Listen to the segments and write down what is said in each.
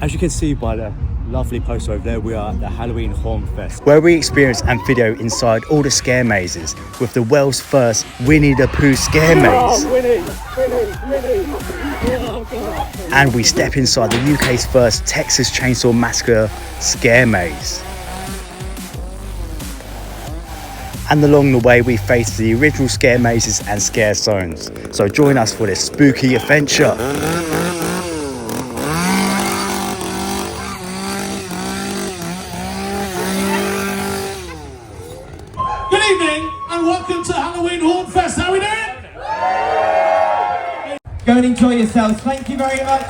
As you can see by the lovely poster over there, we are at the Halloween Hauntfest, where we experience and video inside all the scare mazes with the world's first Winnie the Pooh scare maze. Oh, Winnie! Oh, God. And we step inside the UK's first Texas Chainsaw Massacre scare maze. And along the way, we face the original scare mazes and scare zones. So join us for this spooky adventure. Good evening and welcome to Halloween Hauntfest. How are we doing? Go and enjoy yourselves. Thank you very much.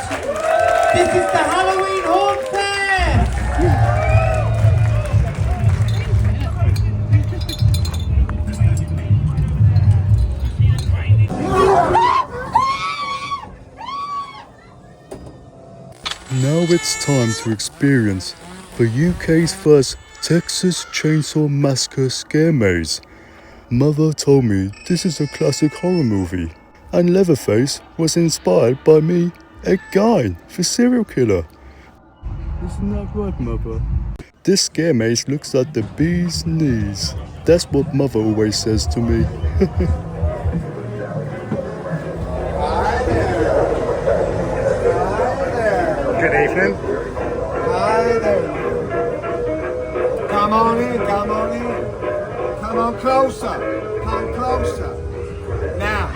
This is the Halloween Hauntfest. Now it's time to experience the UK's first Texas Chainsaw Massacre scare maze. Mother told me this is a classic horror movie, and Leatherface was inspired by me, Ed Gein, the serial killer. Isn't that right, Mother? This scare maze looks like the bee's knees. That's what Mother always says to me. Good evening. Hi there. Come on in, come on in. Come on closer. Come closer. Now,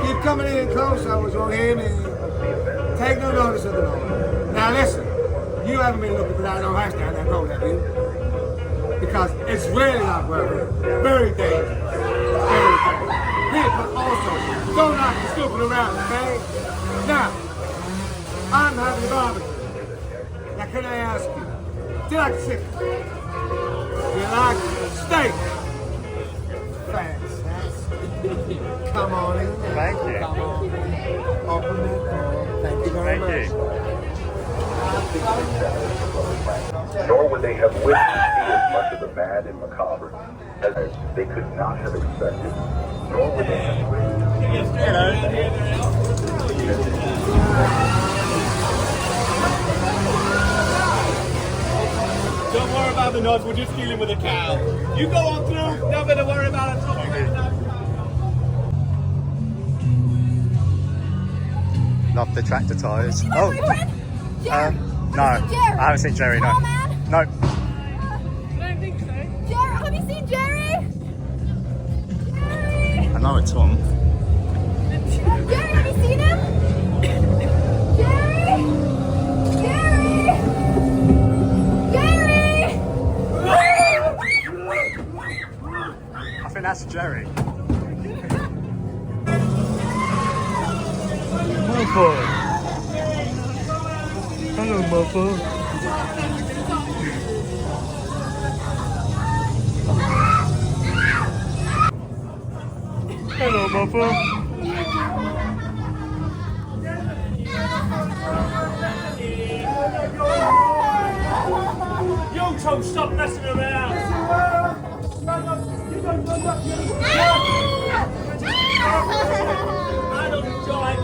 keep coming in closer. I was on here and take no notice of the noise. Now listen, you haven't been looking without no hash down that road, have you? Because it's really not worth it. Very dangerous. Very dangerous. Here, but also, don't knock the stupid around, okay? Now, I'm having a barbecue. Now, can I ask you, do you like chicken? Do you like steak? Fantastic. Come on in. Thank you. Come on in. Open that door. Thank you very much. Nor would they have wished to see as much of the mad and macabre as they could not have expected. Nor would they have wished. Don't worry about the noise, we're just dealing with a cow. You go on through, nothing to worry about at all. Love the tractor tyres. You Oh, Jerry. no, I haven't seen Jerry. No, Oh, man. no. I don't think so. Jerry, have you seen Jerry? Jerry. I know it's Tom. Jerry, have you seen him? Jerry. Jerry. Jerry. I think that's Jerry. Mother. Hello, Mother. Hello, Mother. You two stop messing around. I don't enjoy it.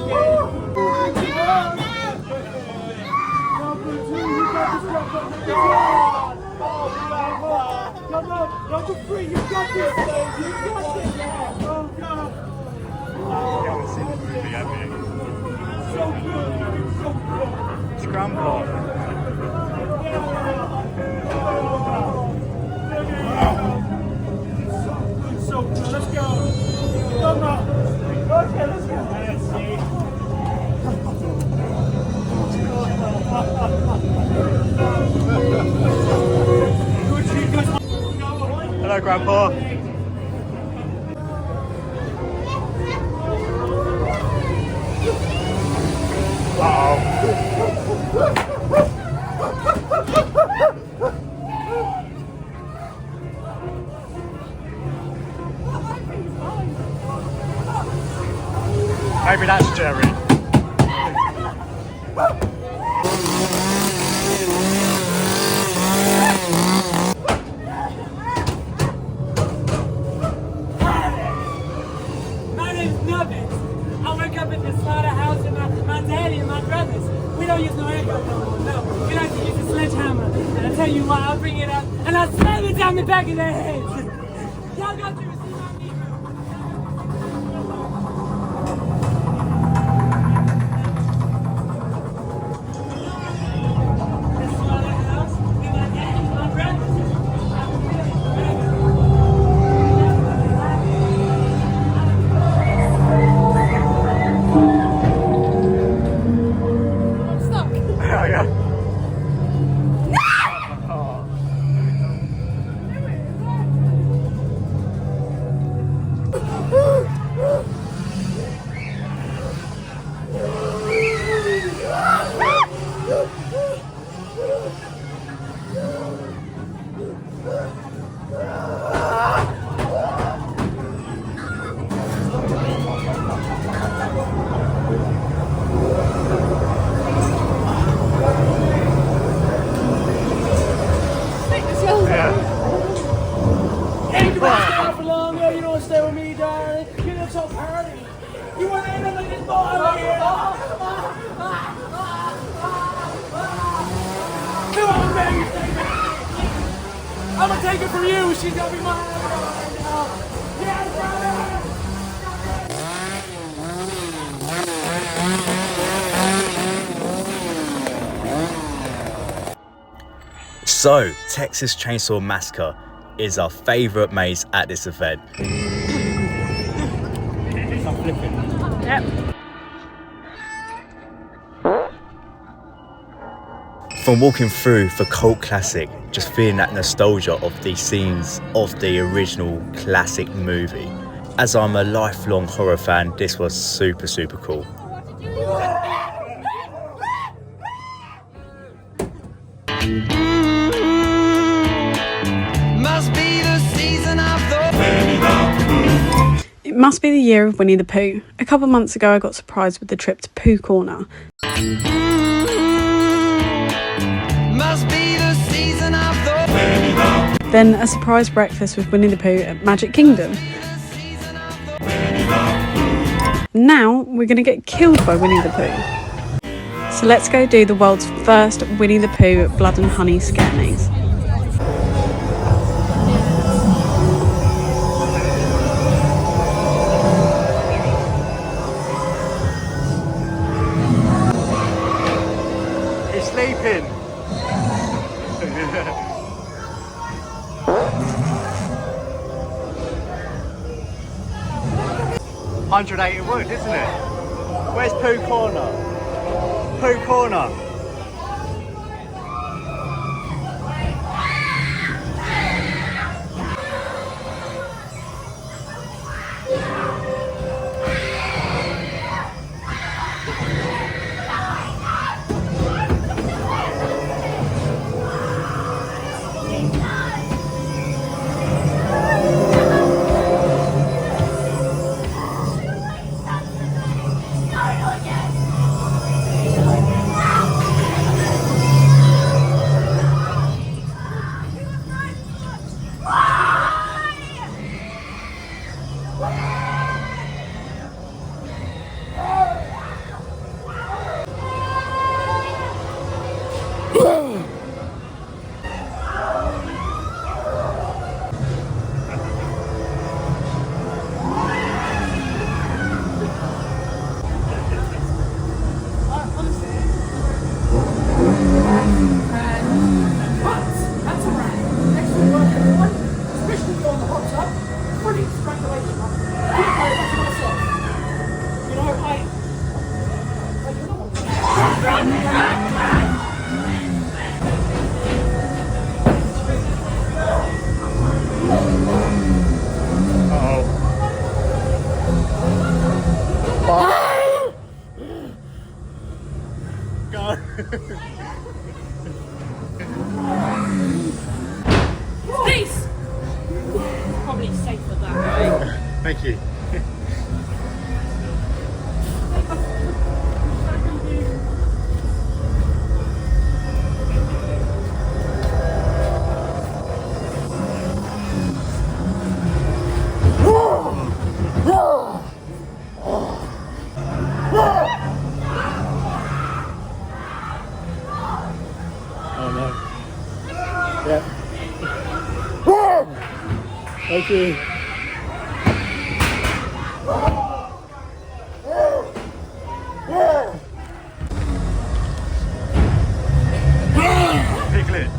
Number 3, you got this, baby. You got this. Oh, God. You haven't seen the movie, have you? So good. So good. Scramble. So good. Let's go. Come on. Okay, let's go. Let's see. Hello, Grandpa. Maybe that's Jerry. My name's Nubbins. I work up at the slaughterhouse with my daddy and my brothers. We don't use no aircraft no more, no. We like you want, I'll bring it up and I'll slam it down the back of their heads. Y'all got to see my meat. I'm gonna take it from you. She's gonna be mine. Yes, brother! So, Texas Chainsaw Massacre is our favourite maze at this event. I'm flipping. Yep. From walking through the cult classic, just feeling that nostalgia of the scenes of the original classic movie. As I'm a lifelong horror fan, this was super, super cool. It must be the year of Winnie the Pooh. A couple months ago I got surprised with the trip to Pooh Corner. Then a surprise breakfast with Winnie the Pooh at Magic Kingdom. Now we're going to get killed by Winnie the Pooh. So let's go do the world's first Winnie the Pooh Blood and Honey scare maze. It's sleeping. 180 wood, isn't it? Where's Pooh Corner? Pooh Corner. Please! Probably safer that way. Thank you. Thank you. Piglet.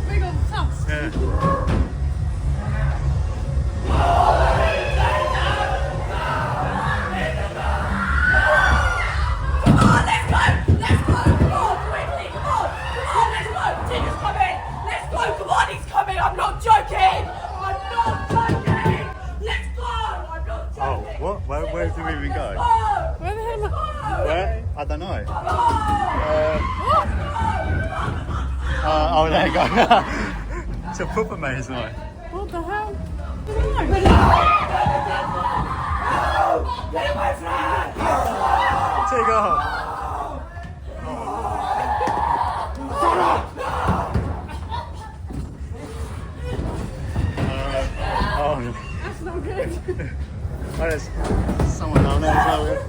Big old tusk. Yeah. What? Where do we even go? Where the hell am I? Where? I don't know. Oh, there you go. It's a proper maze night. What the hell? Take off. That's not good. Oh, there's someone down there as well.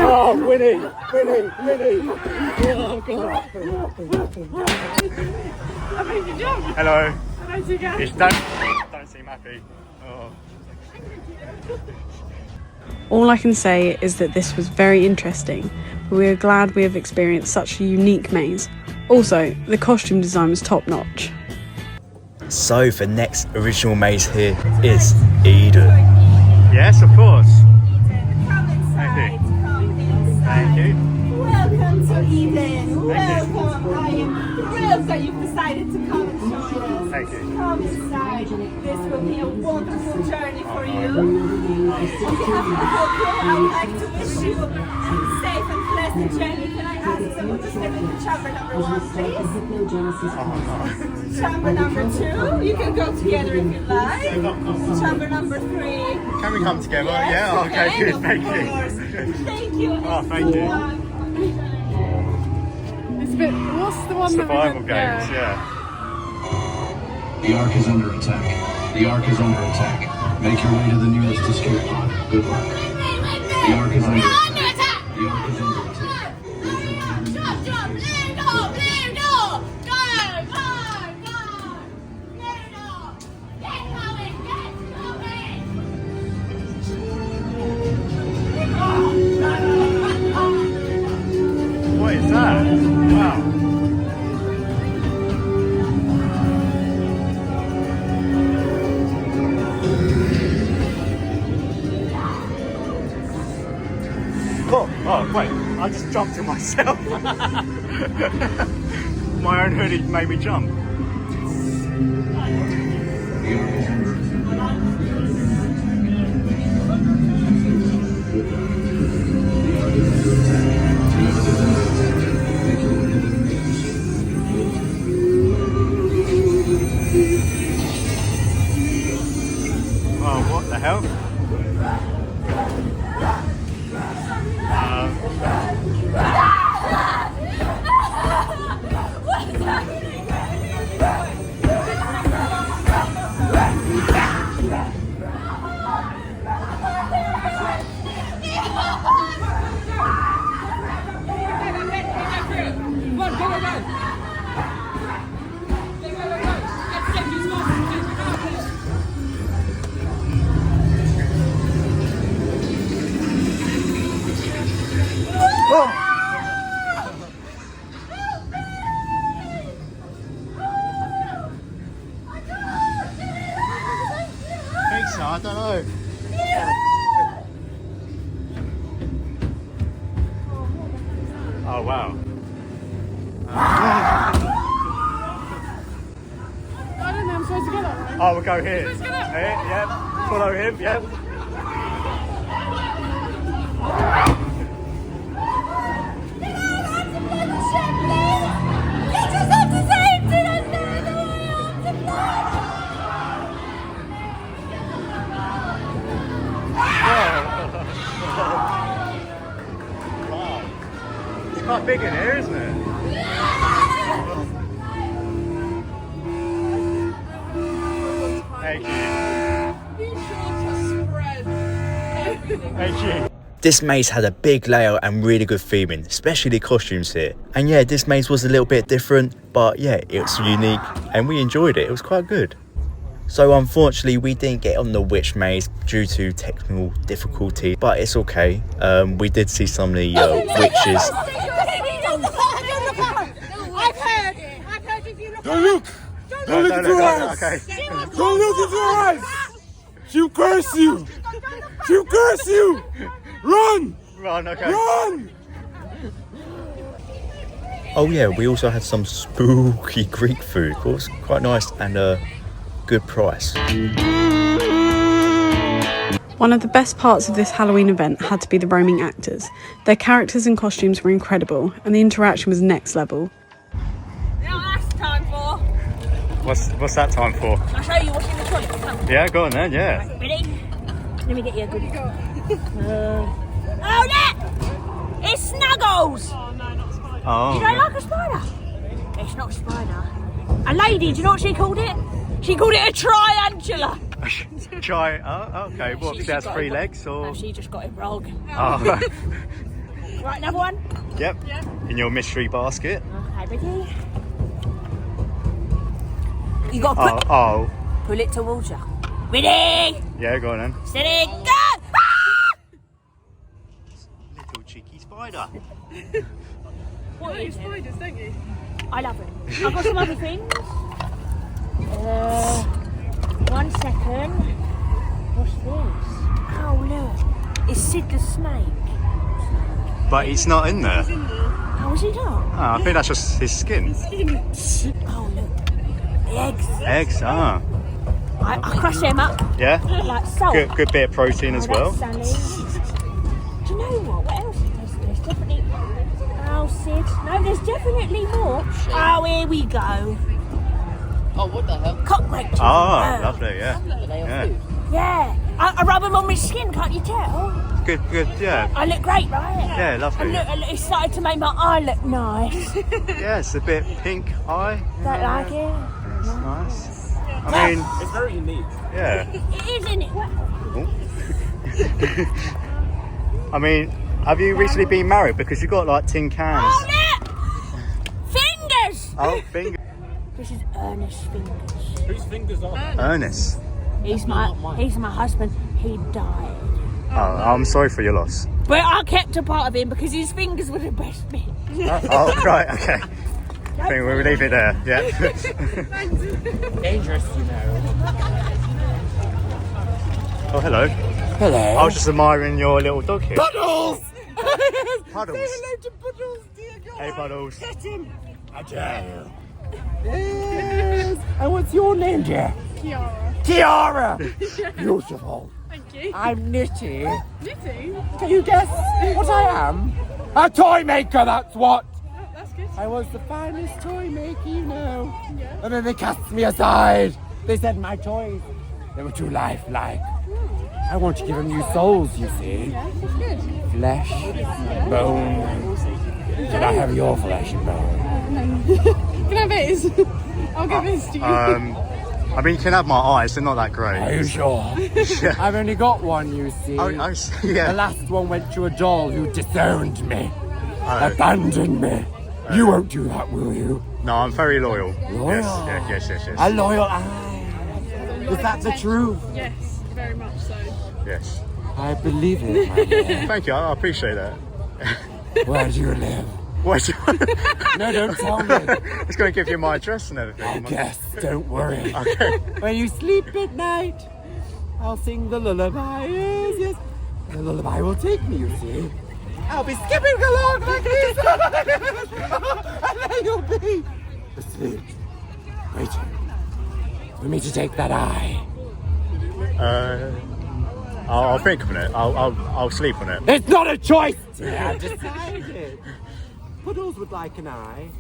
Oh, Winnie! Oh, God. I made you jump. Hello. I made you go. You don't seem happy. Oh. All I can say is that this was very interesting, but we are glad we have experienced such a unique maze. Also, the costume design was top notch. So the next original maze here is Eden. Yes, of course. Come inside. Come inside. Thank you. Welcome to Eden. Welcome. I am thrilled that you've decided to come and join us. Thank you. Come inside. This will be a wonderful journey for you. On behalf of the whole crew, I would like to wish you a safe and pleasant journey. Can I ask someone to step into chamber number 1, please? Chamber number 2, you can go together if you like. Chamber number 3. Can we come together? Yes, Yeah, okay, good, of thank course. you. Thank you. Oh, thank you. It's a bit. What's the one Survival that we had? games, yeah. The Ark is under attack. The Ark is under attack. Make your way to the nearest escape pod. Good luck. The Ark is under attack. The Ark is under attack. What is that? Wow. Oh, wait, I just jumped in myself. My own hoodie made me jump. Oh, what the hell? I don't know. Oh wow. I don't know, I'm supposed to get that, right? Oh, we'll go here. Let's get up. Here, yep. Follow him, yep. Wow. It's quite big in here, isn't it? Thank you. Thank you. This maze had a big layout and really good theming, especially the costumes here. And yeah, this maze was a little bit different, but yeah, it was unique and we enjoyed it. It was quite good. So unfortunately, we didn't get on the witch maze due to technical difficulty, but it's okay. We did see some of the witches. I've heard if you look. Don't look! Don't look into her eyes! Okay. Don't look into her eyes! She'll curse you! She'll curse you! Run! Run, okay. Run! Oh yeah, we also had some spooky Greek food. It was quite nice and good price. One of the best parts of this Halloween event had to be the roaming actors. Their characters and costumes were incredible, and the interaction was next level. You know what that's time for? What's that time for? I'll show you what's in the toilet. Come. Yeah, go on then, yeah. Ready? Let me get you a good oh, look! It's Snuggles! Oh, no. You don't like a spider? It's not a spider. A lady, do you know what she called it? She called it a triantula. Try. Oh, okay. What? She has 3 legs, or? No, she just got it wrong. Oh. Right, another one. Yep. In your mystery basket. Okay, ready? You got to pull it towards you. Ready? Yeah, go on then. Steady, go! Little cheeky spider. What is spiders, don't you? I love them. I've got some other things. 1 second. What's this? Oh look, it's Sid the Snake. But he's not in there. Oh, is he not? Oh, I think that's just his skin. Oh look, the eggs. Eggs, ah. I crush them up. Yeah? Like salt. Good bit of protein as well. Sally. Do you know what? What else is there? There's definitely... Oh, Sid. No, there's definitely more. Oh, here we go. Oh, what the hell? Cockroaches. Oh, lovely, yeah. Yeah. Yeah. I rub them on my skin, can't you tell? Good, yeah. I look great, right? Yeah, lovely. And look, it started to make my eye look nice. Yeah, it's a bit pink eye. Don't like it? It's nice. I mean, it's very unique. Yeah. It is, isn't it? I mean, have you recently been married? Because you've got like tin cans. Oh, look! Fingers! Oh, fingers. This is Ernest's fingers. Whose fingers are they? Ernest. He's my husband. He died. Oh, I'm sorry for your loss. But I kept a part of him because his fingers were the best bit. Oh, right, okay. I think we'll leave it there, yeah. Dangerous, you know. Oh, hello. Hello. I was just admiring your little dog here. Puddles! Puddles. Say hello to Puddles, dear God. Hey, Puddles. Get him. I dare. Yes. And what's your name, dear? Kiara. Kiara. Beautiful. Thank you. I'm Nitty. Nitty? Can you guess what I am? A toy maker, that's what. Oh, that's good. I was the finest toy maker, you know. Yeah. And then they cast me aside. They said my toys, they were too lifelike. I want to give them new souls, you see. Yeah, that's good. Flesh, bone. Can I have your flesh and bone? Can I have his? I'll give his to you. I mean, you can have my eyes, they're not that great. Are you sure? Yeah. I've only got one, you see. Oh, I see, yeah. The last one went to a doll who disowned me, abandoned me. You won't do that, will you? No, I'm very loyal. Loyal? Yes. A loyal eye. Is that the truth? Yes, very much so. Yes. I believe it, my dear. Thank you, I appreciate that. Where do you live? What? No, don't tell me. It's going to give you my address and everything. I guess, don't worry. Okay. When you sleep at night, I'll sing the lullaby. Yes. The lullaby will take me, you see. I'll be skipping along like this. And then you'll be asleep, waiting for me to take that eye. I'll think on it. I'll sleep on it. It's not a choice! I've decided. Puddles would like an eye.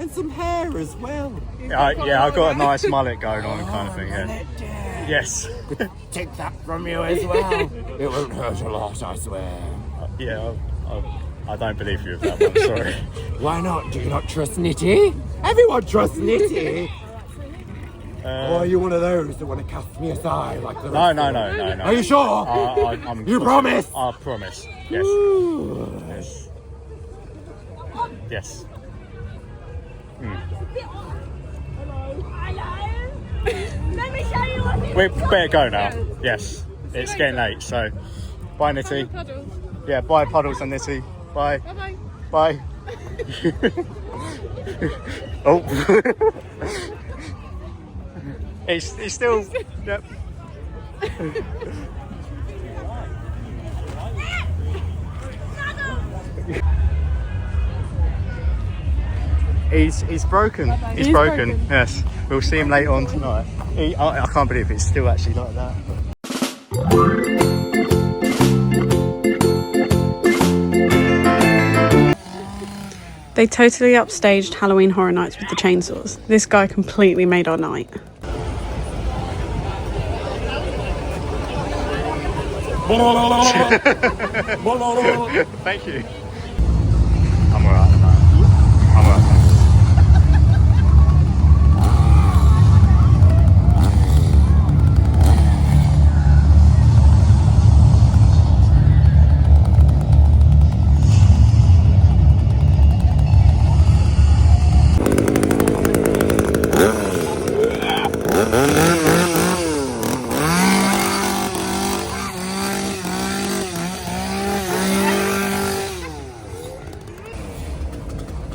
And some hair as well. Yeah, I've got a nice mullet going on kind of thing, yeah. Yes. Take that from you as well. It won't hurt a lot, I swear. Yeah, I'll I don't believe you with that one, sorry. Why not? Do you not trust Nitty? Everyone trusts Nitty. Or are you one of those that want to cast me aside like the rest No. of them? Are you sure? You promise? I promise. Yes. Ooh. Yes. Yes. Let me show you what We better go now. Yes. It's getting late, so bye, Nitty. Yeah, bye, Puddles and Nitty. Bye. Bye. Oh. He's still. Yep. He's broken. He's broken. Yes. We'll see him later on tonight. I can't believe it's still actually like that. They totally upstaged Halloween Horror Nights with the chainsaws. This guy completely made our night. Thank you. I'm alright. I'm alright.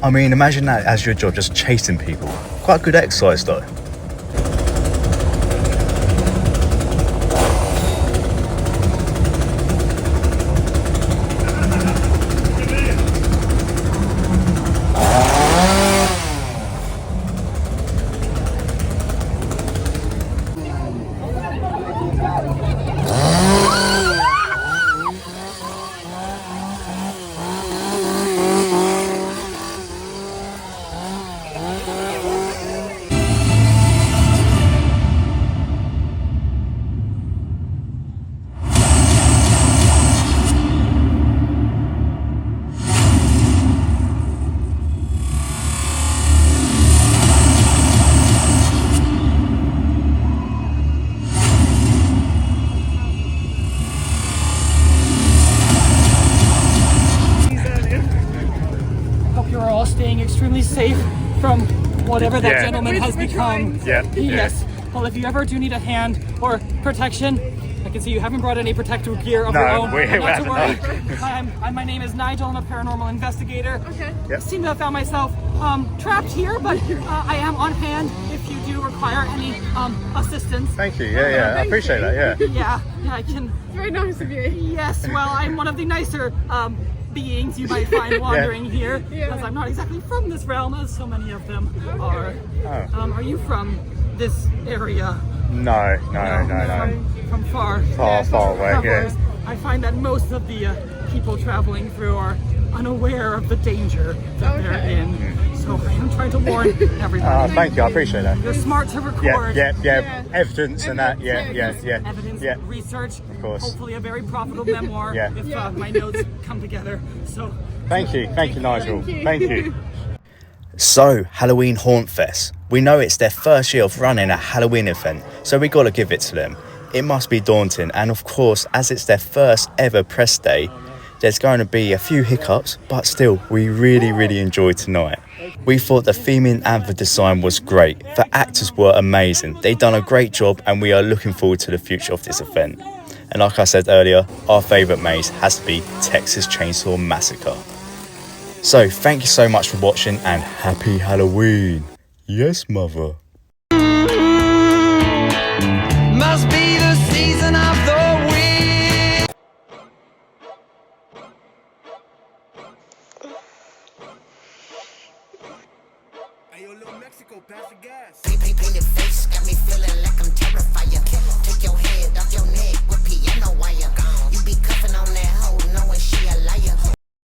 I mean, imagine that as your job, just chasing people. Quite good exercise though. Staying extremely safe from whatever that gentleman has become. Yes. Well, if you ever do need a hand or protection, I can see you haven't brought any protective gear of your own. Not to worry. My name is Nigel. I'm a paranormal investigator. Okay. I seem to have found myself trapped here, but I am on hand if you do require any assistance. Thank you. Yeah. I appreciate that. Yeah, I can. It's very nice of you. Yes. Well, I'm one of the nicer beings you might find wandering here, because I'm not exactly from this realm, as so many of them are. Are you from this area? No. From far away. Yeah. I find that most of the people traveling through are unaware of the danger that they're in. So I am trying to warn everybody. Thank you, I appreciate that. You're smart to record. Yeah. Evidence and that. Yeah. Evidence, research, of course. Hopefully a very profitable memoir if my notes come together. So Thank you, Nigel. Thank you. So, Halloween Hauntfest. We know it's their first year of running a Halloween event, so we gotta give it to them. It must be daunting, and of course, as it's their first ever press day, there's going to be a few hiccups, but still, we really enjoyed tonight. We thought the theming and the design was great. The actors were amazing. They've done a great job, and we are looking forward to the future of this event. And like I said earlier, our favourite maze has to be Texas Chainsaw Massacre. So, thank you so much for watching, and happy Halloween. Yes, mother. Must be the season of the wind. Hey, yo, little Mexico, pass the gas. Painted face got me feeling like I'm terrified. Take your head off your neck with piano wire. You be cuffing on that hoe knowing she a liar.